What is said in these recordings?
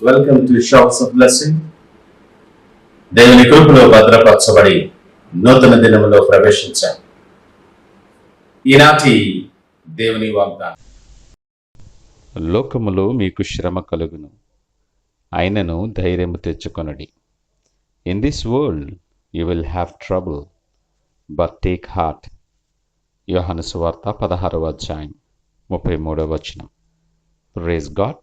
Welcome to shops of blessing. దేవుని కృపలో భద్రపరచబడి నూతన దినములో ప్రవేశించాం. ఈనాటి దేవుని వాగ్దానం. లోకములో మీకు శ్రమ కలుగును, అయినను ధైర్యము తెచ్చుకొనుడి. In this world you will have trouble, but take heart. Yohanu సువార్త 16వ అధ్యాయం 33వ వచనం. Praise God.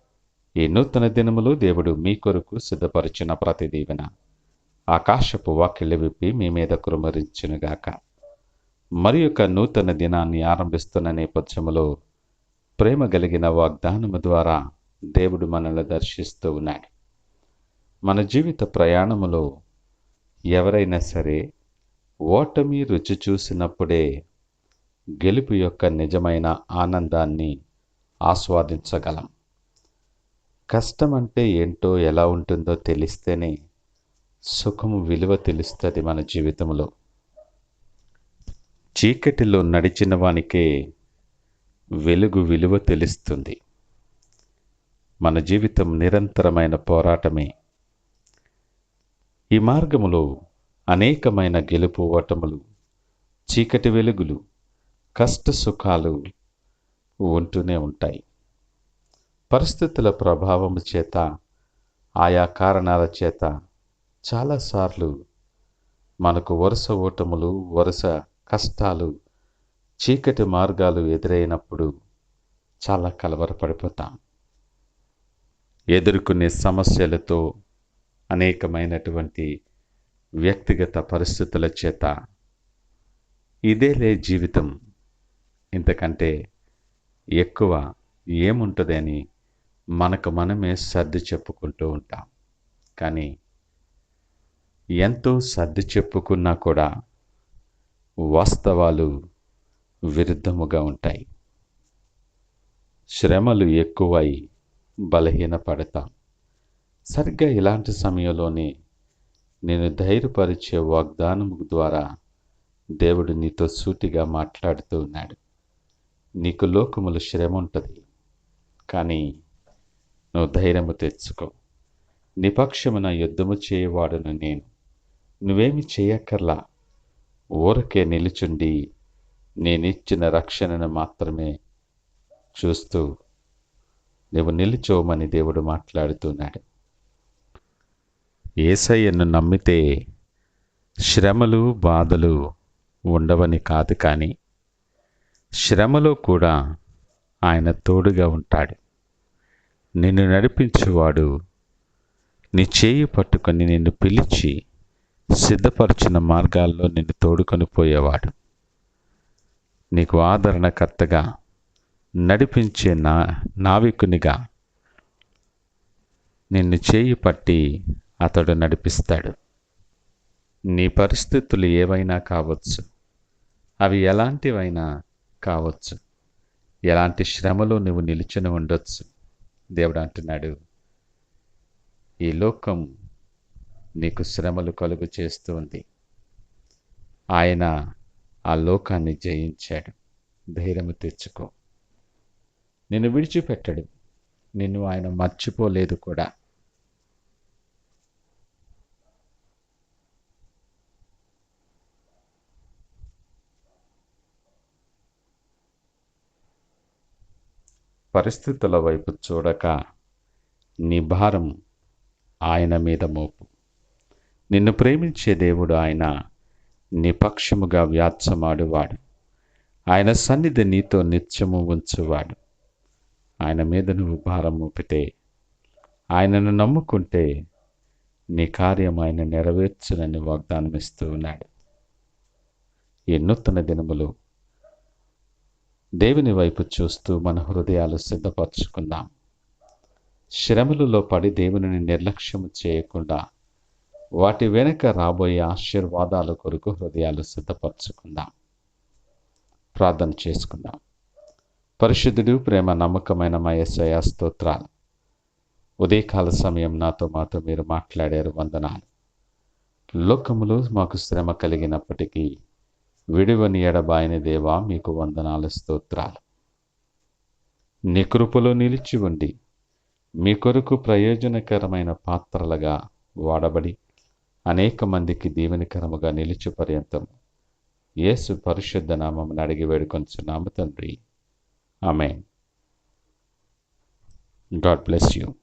ఈ నూతన దినములు దేవుడు మీ కొరకు సిద్ధపరిచిన ప్రతి దీవెన ఆకాశపు వాకిళ్ళు విప్పి మీ మీద కురుమరించునుగాక. మరి యొక్క నూతన దినాన్ని ఆరంభిస్తున్న నేపథ్యములో ప్రేమ కలిగిన వాగ్దానము ద్వారా దేవుడు మనల్ని దర్శిస్తూ ఉన్నాడు. మన జీవిత ప్రయాణములో ఎవరైనా సరే ఓటమి రుచి చూసినప్పుడే గెలుపు యొక్క నిజమైన ఆనందాన్ని ఆస్వాదించగలం. కష్టం అంటే ఏంటో ఎలా ఉంటుందో తెలిస్తేనే సుఖము విలువ తెలుస్తుంది మన జీవితంలో. చీకటిలో నడిచిన వానికే వెలుగు విలువ తెలుస్తుంది. మన జీవితం నిరంతరమైన పోరాటమే. ఈ మార్గములో అనేకమైన గెలుపు ఓటములు, చీకటి వెలుగులు, కష్ట సుఖాలు ఉంటూనే ఉంటాయి. పరిస్థితుల ప్రభావము చేత, ఆయా కారణాల చేత చాలాసార్లు మనకు వరుస ఓటములు, వరుస కష్టాలు, చీకటి మార్గాలు ఎదురైనప్పుడు చాలా కలవరపడిపోతాం. ఎదుర్కొనే సమస్యలతో, అనేకమైనటువంటి వ్యక్తిగత పరిస్థితుల చేత ఇదేలే జీవితం, ఇంతకంటే ఎక్కువ ఏముంటుంది అని మనకు మనమే సర్ది చెప్పుకుంటూ ఉంటాం. కానీ ఎంతో సర్ది చెప్పుకున్నా కూడా వాస్తవాలు విరుద్ధముగా ఉంటాయి. శ్రమలు ఎక్కువై బలహీనపడతాం. సరిగ్గా ఇలాంటి సమయంలోనే నేను ధైర్యపరిచే వాగ్దానం ద్వారా దేవుడు నీతో సూటిగా మాట్లాడుతూ ఉన్నాడు. నీకు లోకములు శ్రమ ఉంటుంది, కానీ నువ్వు ధైర్యము తెచ్చుకో. నీ పక్షమున యుద్ధము చేయవాడును నేను. నువ్వేమి చేయక్కర్లా, ఊరకే నిలుచుండి నేనిచ్చిన రక్షణను మాత్రమే చూస్తూ నువ్వు నిలుచోమని దేవుడు మాట్లాడుతున్నాడు. యేసయ్యను నమ్మితే శ్రమలు, బాధలు ఉండవని కాదు, కానీ శ్రమలో కూడా ఆయన తోడుగా ఉంటాడు. నిన్ను నడిపించేవాడు, నీ చేయి పట్టుకొని నిన్ను పిలిచి సిద్ధపరిచిన మార్గాల్లో నిన్ను తోడుకొని పోయేవాడు. నీకు ఆదరణకర్తగా, నడిపించే నావికునిగా నిన్ను చేయి పట్టి అతడు నడిపిస్తాడు. నీ పరిస్థితులు ఏవైనా కావచ్చు, అవి ఎలాంటివైనా కావచ్చు, ఎలాంటి శ్రమలో నువ్వు నిలుచుని ఉండొచ్చు. దేవుడు అంటున్నాడు, ఈ లోకం నీకు శ్రమలు కలుగు చేస్తూ ఉంది. ఆయన ఆ లోకాన్ని జయించాడు. ధైర్యము తెచ్చుకో. నిన్ను విడిచిపెట్టడు, నిన్ను ఆయన మర్చిపోలేదు కూడా. పరిస్థితుల వైపు చూడక నీ భారం ఆయన మీద మోపు. నిన్ను ప్రేమించే దేవుడు ఆయన నీ పక్షముగా వ్యాజ్యమాడువాడు. ఆయన సన్నిధి నీతో నిత్యము ఉంచువాడు. ఆయన మీద నువ్వు భారం మోపితే, ఆయనను నమ్ముకుంటే నీ కార్యం ఆయన నెరవేర్చునని వాగ్దానం ఇస్తూ ఉన్నాడు. ఈ నూతన దినములు దేవుని వైపు చూస్తూ మన హృదయాలు సిద్ధపరచుకుందాం. శ్రమలలో పడి దేవుని నిర్లక్ష్యం చేయకుండా వాటి వెనుక రాబోయే ఆశీర్వాదాల కొరకు హృదయాలు సిద్ధపరచుకుందాం. ప్రార్థన చేసుకుందాం. పరిశుద్ధుడు, ప్రేమ నమ్మకమైన మా యేసయ్య స్తోత్రాలు. ఉదయకాల సమయం నాతో మాతో మీరు మాట్లాడారు, వందనాలు. లోకములో మాకు శ్రమ కలిగినప్పటికీ విడువని ఎడబాయని దేవా, మీకు వందనాలు, స్తోత్రాలు. నీ కృపలో నిలిచి ఉండి మీ కొరకు ప్రయోజనకరమైన పాత్రలుగా వాడబడి అనేక మందికి దీవెనకరముగా నిలిచే పర్యంతం యేసు పరిశుద్ధ నామమున అడిగి వేడుకొంచున్నాము తండ్రి. ఆమేన్. God bless you.